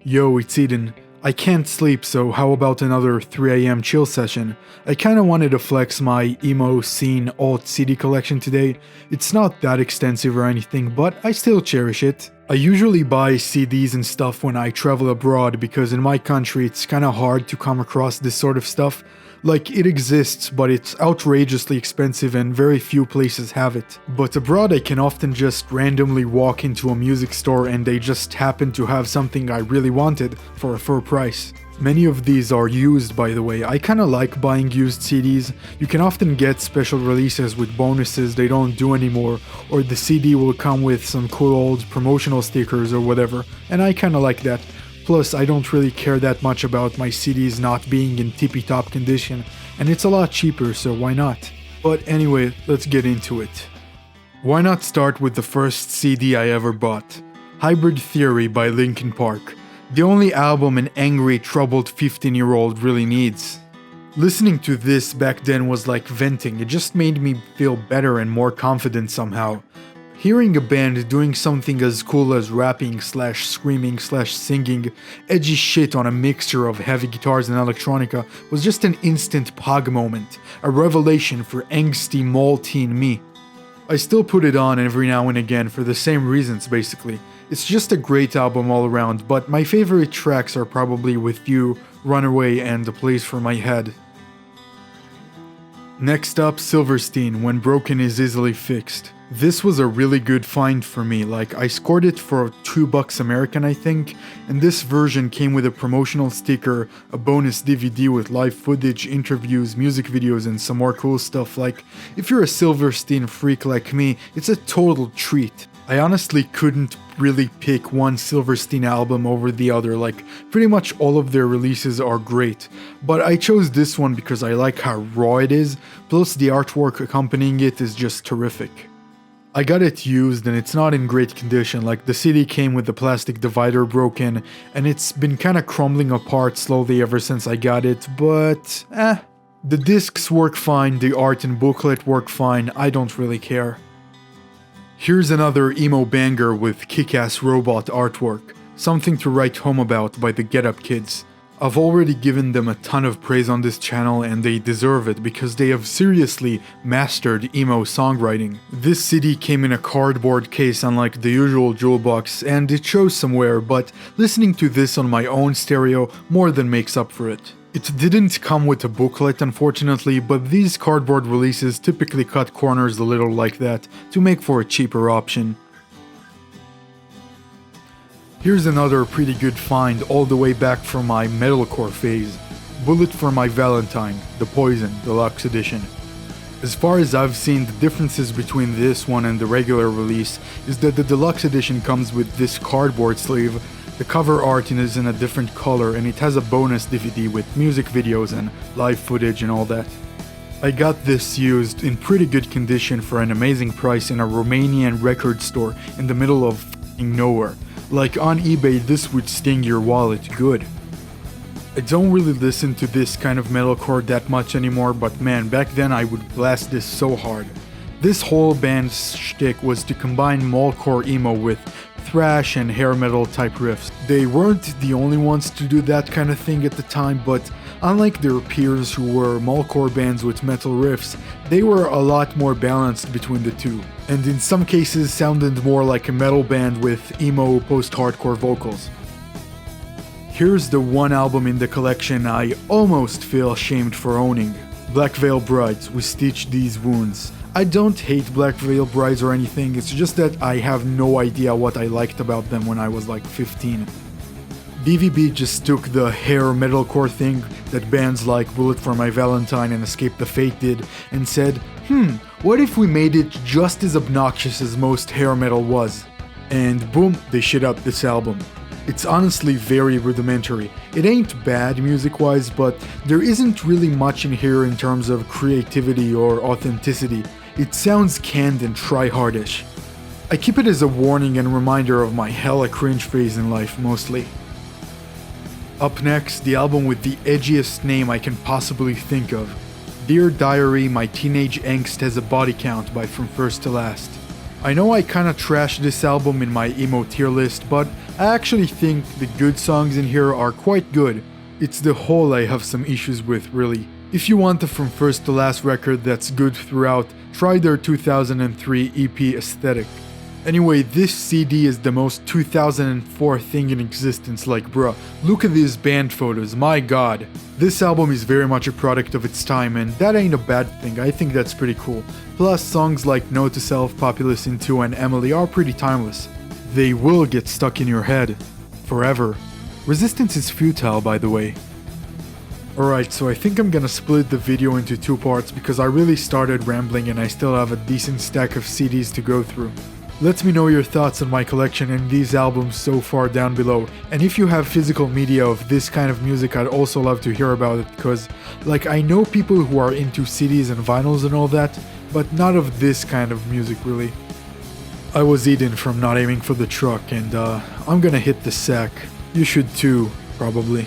Yo, it's Eden. I can't sleep, so how about another 3 AM chill session? I kinda wanted to flex my emo scene alt CD collection today. It's not that extensive or anything, but I still cherish it. I usually buy CDs and stuff when I travel abroad because in my country it's kinda hard to come across this sort of stuff. Like, it exists, but it's outrageously expensive and very few places have it. But abroad I can often just randomly walk into a music store and they just happen to have something I really wanted for a fair price. Many of these are used, by the way. I kinda like buying used CDs. You can often get special releases with bonuses they don't do anymore, or the CD will come with some cool old promotional stickers or whatever, and I kinda like that. Plus, I don't really care that much about my CDs not being in tippy-top condition, and it's a lot cheaper, so why not? But anyway, let's get into it. Why not start with the first CD I ever bought? Hybrid Theory by Linkin Park. The only album an angry, troubled 15-year-old really needs. Listening to this back then was like venting. It just made me feel better and more confident somehow. Hearing a band doing something as cool as rapping / screaming / singing edgy shit on a mixture of heavy guitars and electronica was just an instant pog moment, a revelation for angsty mall teen me. I still put it on every now and again for the same reasons basically. It's just a great album all around, but my favorite tracks are probably With You, Runaway, and A Place for My Head. Next up, Silverstein, When Broken is Easily Fixed. This was a really good find for me, like I scored it for $2 American I think, and this version came with a promotional sticker, a bonus DVD with live footage, interviews, music videos, and some more cool stuff. Like, if you're a Silverstein freak like me, it's a total treat. I honestly couldn't really pick one Silverstein album over the other, like pretty much all of their releases are great, but I chose this one because I like how raw it is, plus the artwork accompanying it is just terrific. I got it used and it's not in great condition, like the CD came with the plastic divider broken and it's been kinda crumbling apart slowly ever since I got it, but The discs work fine, the art and booklet work fine, I don't really care. Here's another emo banger with kick-ass robot artwork, Something to Write Home About by the Get Up Kids. I've already given them a ton of praise on this channel and they deserve it because they have seriously mastered emo songwriting. This CD came in a cardboard case unlike the usual jewel box and it shows somewhere, but listening to this on my own stereo more than makes up for it. It didn't come with a booklet unfortunately, but these cardboard releases typically cut corners a little like that to make for a cheaper option. Here's another pretty good find all the way back from my metalcore phase. Bullet for My Valentine, The Poison Deluxe Edition. As far as I've seen, the differences between this one and the regular release is that the deluxe edition comes with this cardboard sleeve, the cover art is in a different color, and it has a bonus DVD with music videos and live footage and all that. I got this used in pretty good condition for an amazing price in a Romanian record store in the middle of f***ing nowhere. Like on eBay, this would sting your wallet good. I don't really listen to this kind of metalcore that much anymore, but man, back then I would blast this so hard. This whole band's shtick was to combine mallcore emo with thrash and hair metal type riffs. They weren't the only ones to do that kind of thing at the time, but unlike their peers who were mallcore bands with metal riffs, they were a lot more balanced between the two, and in some cases sounded more like a metal band with emo post-hardcore vocals. Here's the one album in the collection I almost feel ashamed for owning. Black Veil Brides, We Stitch These Wounds. I don't hate Black Veil Brides or anything, it's just that I have no idea what I liked about them when I was like 15. BVB just took the hair metalcore thing that bands like Bullet for My Valentine and Escape the Fate did and said, what if we made it just as obnoxious as most hair metal was? And boom, they shit out this album. It's honestly very rudimentary. It ain't bad music-wise, but there isn't really much in here in terms of creativity or authenticity. It sounds canned and try-hardish. I keep it as a warning and reminder of my hella cringe phase in life mostly. Up next, the album with the edgiest name I can possibly think of. Dear Diary, My Teenage Angst Has a Body Count by From First to Last. I know I kinda trashed this album in my emo tier list, but I actually think the good songs in here are quite good. It's the whole I have some issues with, really. If you want a from first to last record that's good throughout, try their 2003 EP Aesthetic. Anyway, this CD is the most 2004 thing in existence, like bruh, look at these band photos, my god. This album is very much a product of its time, and that ain't a bad thing, I think that's pretty cool. Plus, songs like Note to Self, Populous Into, and Emily are pretty timeless. They will get stuck in your head. Forever. Resistance is futile, by the way. Alright, so I think I'm gonna split the video into two parts because I really started rambling and I still have a decent stack of CDs to go through. Let me know your thoughts on my collection and these albums so far down below, and if you have physical media of this kind of music, I'd also love to hear about it, because, like, I know people who are into CDs and vinyls and all that, but not of this kind of music really. I was Eden from Not Aiming for the Truck, and I'm gonna hit the sack. You should too, probably.